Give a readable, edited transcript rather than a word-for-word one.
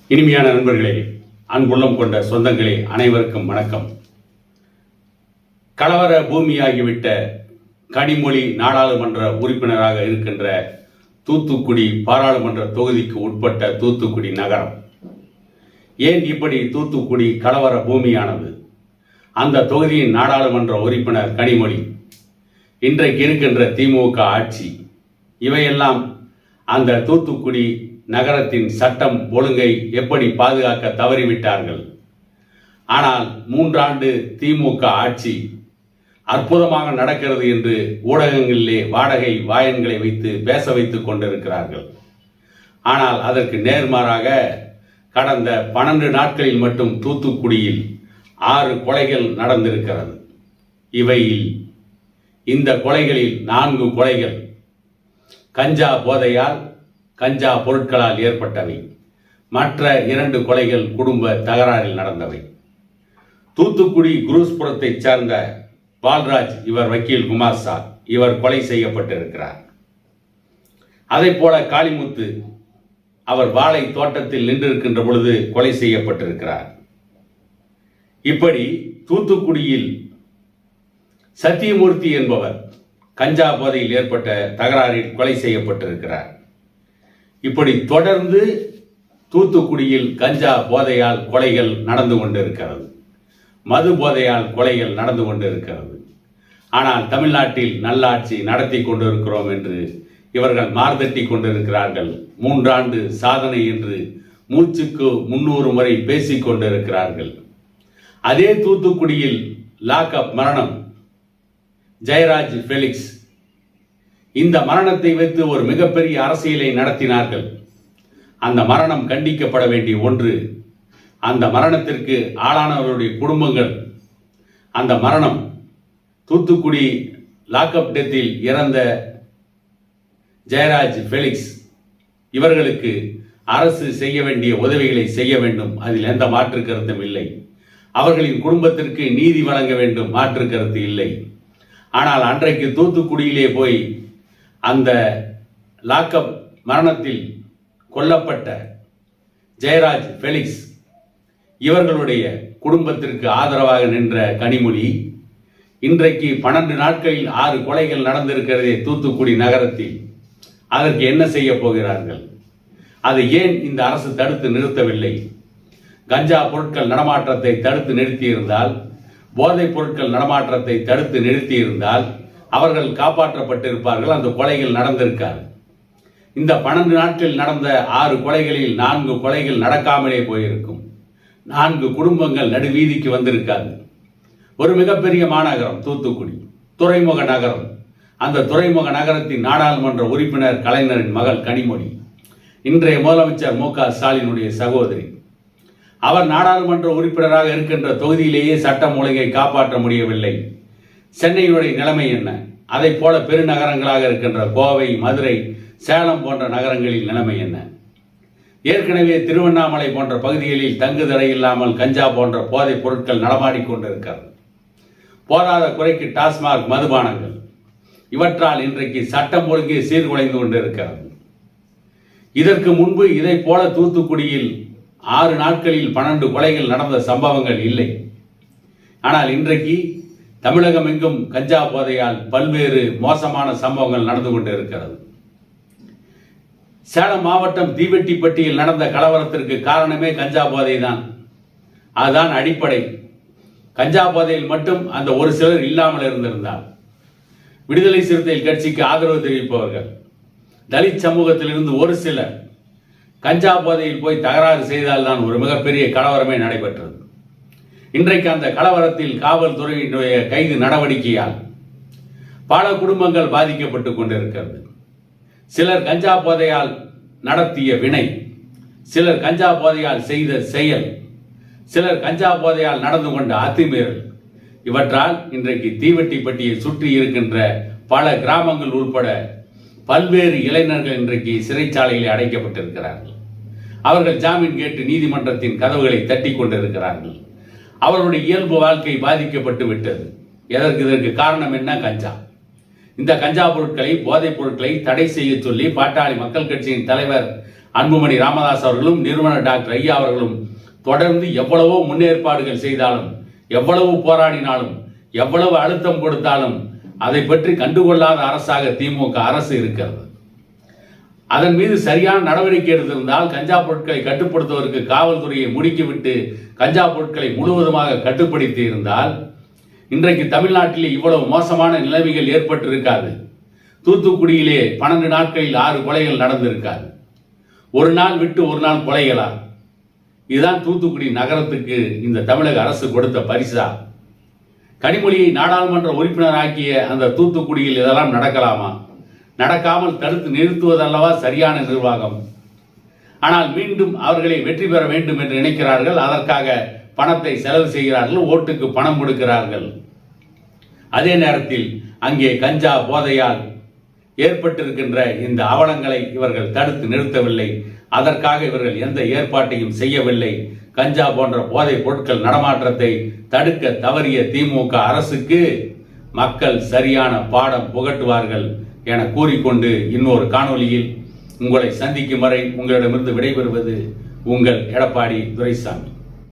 இனிமையான நண்பர்களே, அன்புள்ளம் கொண்ட சொந்தங்களே, அனைவருக்கும் வணக்கம். கலவர பூமியாகிவிட்ட கனிமொழி நாடாளுமன்ற உறுப்பினராக இருக்கின்ற தூத்துக்குடி பாராளுமன்ற தொகுதிக்கு உட்பட்ட தூத்துக்குடி நகரம் ஏன் இப்படி தூத்துக்குடி கலவர பூமியானது? அந்த தொகுதியின் நாடாளுமன்ற உறுப்பினர் கனிமொழி, இன்றைக்கு இருக்கின்ற திமுக ஆட்சி, இவையெல்லாம் அந்த தூத்துக்குடி நகரத்தின் சட்டம் ஒழுங்கை எப்படி பாதுகாக்க தவறிவிட்டார்கள். ஆனால் 3 ஆண்டு திமுக ஆட்சி அற்புதமாக நடக்கிறது என்று ஊடகங்களிலே வாடகை வாயன்களை வைத்து பேச வைத்துக் கொண்டிருக்கிறார்கள். ஆனால் அதற்கு நேர்மாறாக கடந்த 12 நாட்களில் மட்டும் தூத்துக்குடியில் 6 கொலைகள் நடந்திருக்கிறது. இவையில் இந்த கொலைகளில் 4 கொலைகள் கஞ்சா போதையால், கஞ்சா பொருட்களால் ஏற்பட்டவை. மற்ற 2 கொலைகள் குடும்ப தகராறில் நடந்தவை. தூத்துக்குடி குரூஸ்புரத்தை சேர்ந்த பால்ராஜ், இவர் வக்கீல் குமாஸ்தா, இவர் கொலை செய்யப்பட்டிருக்கிறார். அதை போல காளிமுத்து, அவர் வாழை தோட்டத்தில் நின்றிருக்கின்ற பொழுது கொலை செய்யப்பட்டிருக்கிறார். இப்படி தூத்துக்குடியில் சத்தியமூர்த்தி என்பவர் கஞ்சா போதையில் ஏற்பட்ட தகராறில் கொலை செய்யப்பட்டிருக்கிறார். இப்படி தொடர்ந்து தூத்துக்குடியில் கஞ்சா போதையால் கொலைகள் நடந்து கொண்டிருக்கிறது, மது போதையால் கொலைகள் நடந்து கொண்டிருக்கிறது. ஆனால் தமிழ்நாட்டில் நல்லாட்சி நடத்தி கொண்டிருக்கிறோம் என்று இவர்கள் மார்தட்டி கொண்டிருக்கிறார்கள். 3 ஆண்டு சாதனை என்று மூச்சுக்கு 300 முறை பேசிக் கொண்டிருக்கிறார்கள். அதே தூத்துக்குடியில் லாக்அப் மரணம், ஜெயராஜ் ஃபெலிக்ஸ், இந்த மரணத்தை வைத்து ஒரு மிகப்பெரிய அரசியலை நடத்தினார்கள். அந்த மரணம் கண்டிக்கப்பட வேண்டிய ஒன்று. அந்த மரணத்திற்கு ஆளானவர்களுடைய குடும்பங்கள், அந்த மரணம் தூத்துக்குடி லாக்அப் டெத்தில் இறந்த ஜெயராஜ் ஃபெலிக்ஸ், இவர்களுக்கு அரசு செய்ய வேண்டிய உதவிகளை செய்ய வேண்டும். அதில் எந்த மாற்று கருத்தும் இல்லை. அவர்களின் குடும்பத்திற்கு நீதி வழங்க வேண்டும், மாற்று கருத்து இல்லை. ஆனால் அன்றைக்கு தூத்துக்குடியிலே போய் அந்த லாக்அப் மரணத்தில் கொல்லப்பட்ட ஜெயராஜ் ஃபெலிக்ஸ், இவர்களுடைய குடும்பத்திற்கு ஆதரவாக நின்ற கனிமொழி, இன்றைக்கு 12 நாட்களில் 6 கொலைகள் நடந்திருக்கிறதே தூத்துக்குடி நகரத்தில், அதற்கு என்ன செய்ய போகிறார்கள்? அதை ஏன் இந்த அரசு தடுத்து நிறுத்தவில்லை? கஞ்சா பொருட்கள் நடமாட்டத்தை தடுத்து நிறுத்தியிருந்தால், போதைப் பொருட்கள் நடமாட்டத்தை தடுத்து நிறுத்தியிருந்தால் அவர்கள் காப்பாற்றப்பட்டிருப்பார்கள், அந்த கொலைகள் நடந்திருக்காது. இந்த 12 நாட்களில் நடந்த 6 கொலைகளில் 4 கொலைகள் நடக்காமலே போயிருக்கும். 4 குடும்பங்கள் நடுவீதிக்கு வந்திருக்காது. ஒரு மிகப்பெரிய மாநகரம் தூத்துக்குடி, துறைமுக நகரம். அந்த துறைமுக நகரத்தின் நாடாளுமன்ற உறுப்பினர் கலைஞரின் மகள் கனிமொழி, இன்றைய முதலமைச்சர் மு.க. ஸ்டாலினுடைய சகோதரி. அவர் நாடாளுமன்ற உறுப்பினராக இருக்கின்ற தொகுதியிலேயே சட்டம் ஒழுங்கை காப்பாற்ற முடியவில்லை. சென்னையினுடைய நிலைமை என்ன? அதை போல பெருநகரங்களாக இருக்கின்ற கோவை, மதுரை, சேலம் போன்ற நகரங்களில் நிலைமை என்ன? ஏற்கனவே திருவண்ணாமலை போன்ற பகுதிகளில் தங்குதடை இல்லாமல் கஞ்சா போன்ற போதைப் பொருட்கள் நடமாடிக்கொண்டிருக்கிறது. போதாத குறைக்கு டாஸ்மாக் மதுபானங்கள், இவற்றால் இன்றைக்கு சட்டம் ஒழுங்கே சீர்குலைந்து கொண்டிருக்கிறது. இதற்கு முன்பு இதை போல தூத்துக்குடியில் 6 நாட்களில் 12 கொலைகள் நடந்த சம்பவங்கள் இல்லை. ஆனால் இன்றைக்கு தமிழகம் எங்கும் கஞ்சா போதையால் பல்வேறு மோசமான சம்பவங்கள் நடந்து கொண்டிருக்கிறது. சேலம் மாவட்டம் தீவெட்டிப்பட்டியில் நடந்த கலவரத்திற்கு காரணமே கஞ்சா போதை தான். அதுதான் அடிப்படை. கஞ்சா போதையில் மட்டும் அந்த ஒரு சிலர் இல்லாமல் இருந்திருந்தால், விடுதலை சிறுத்தைகள் கட்சிக்கு ஆதரவு தெரிவிப்பவர்கள், தலித் சமூகத்திலிருந்து ஒரு சிலர் கஞ்சா போதையில் போய் தகராறு செய்தால்தான் ஒரு மிகப்பெரிய கலவரமே நடைபெற்றது. இன்றைக்கு அந்த கலவரத்தில் காவல்துறையினுடைய கைது நடவடிக்கையால் பல குடும்பங்கள் பாதிக்கப்பட்டுக் கொண்டிருக்கிறது. சிலர் கஞ்சா போதையால் நடத்திய வினை, சிலர் கஞ்சா போதையால் செய்த செயல், சிலர் கஞ்சா போதையால் நடந்து கொண்ட அத்துமீறல், இவற்றால் இன்றைக்கு தீவெட்டிப்பட்டியை சுற்றி இருக்கின்ற பல கிராமங்கள் உட்பட பல்வேறு இளைஞர்கள் இன்றைக்கு சிறைச்சாலையில் அடைக்கப்பட்டிருக்கிறார்கள். அவர்கள் ஜாமீன் கேட்டு நீதிமன்றத்தின் கதவுகளை தட்டி கொண்டிருக்கிறார்கள். அவர்களுடைய இயல்பு வாழ்க்கை பாதிக்கப்பட்டு விட்டது. இதற்கு காரணம் என்ன? கஞ்சா. இந்த கஞ்சா பொருட்களை, போதைப் பொருட்களை தடை செய்ய சொல்லி பாட்டாளி மக்கள் கட்சியின் தலைவர் அன்புமணி ராமதாஸ் அவர்களும் நிறுவனர் டாக்டர் ஐயா அவர்களும் தொடர்ந்து எவ்வளவோ முன்னேற்பாடுகள் செய்தாலும், எவ்வளவு போராடினாலும், எவ்வளவு அழுத்தம் கொடுத்தாலும் அதை பற்றி கண்டுகொள்ளாத அரசாக திமுக அரசு இருக்கிறது. அதன் மீது சரியான நடவடிக்கை எடுத்திருந்தால் கஞ்சா பொருட்களை கட்டுப்படுத்துவதற்கு காவல்துறையை முடுக்கிவிட்டு கஞ்சா பொருட்களை முழுவதுமாக கட்டுப்படுத்தி இருந்தால் இன்றைக்கு தமிழ்நாட்டிலே இவ்வளவு மோசமான நிலைமைகள் ஏற்பட்டிருக்காது. தூத்துக்குடியிலே 12 நாட்களில் 6 கொலைகள் நடந்திருக்காது. ஒரு நாள் விட்டு ஒரு நாள் கொலைகளா? இதுதான் தூத்துக்குடி நகரத்துக்கு இந்த தமிழக அரசு கொடுத்த பரிசா? கனிமொழியை நாடாளுமன்ற உறுப்பினர் ஆக்கிய அந்த தூத்துக்குடியில் இதெல்லாம் நடக்கலாமா? நடக்காமல் தடுத்து நிறுத்துவதல்லவா சரியான நிர்வாகம்? ஆனால் மீண்டும் அவர்களை வெற்றி பெற வேண்டும் என்று நினைக்கிறார்கள். அதற்காக பணத்தை செலவு செய்கிறார்கள், ஓட்டுக்கு பணம் கொடுக்கிறார்கள். அதே நேரத்தில் அங்கே கஞ்சா போதையால் ஏற்பட்டிருக்கின்ற இந்த அவலங்களை இவர்கள் தடுத்து நிறுத்தவில்லை. அதற்காக இவர்கள் எந்த ஏற்பாட்டையும் செய்யவில்லை. கஞ்சா போன்ற போதைப் பொருட்கள் நடமாட்டத்தை தடுக்க தவறிய திமுக அரசுக்கு மக்கள் சரியான பாடம் புகட்டுவார்கள் என கூறிக்கொண்டு இன்னொரு காணொளியில் உங்களை சந்திக்கும் வரை உங்களிடமிருந்து விடைபெறுவது உங்கள் எடப்பாடி துரைசாமி.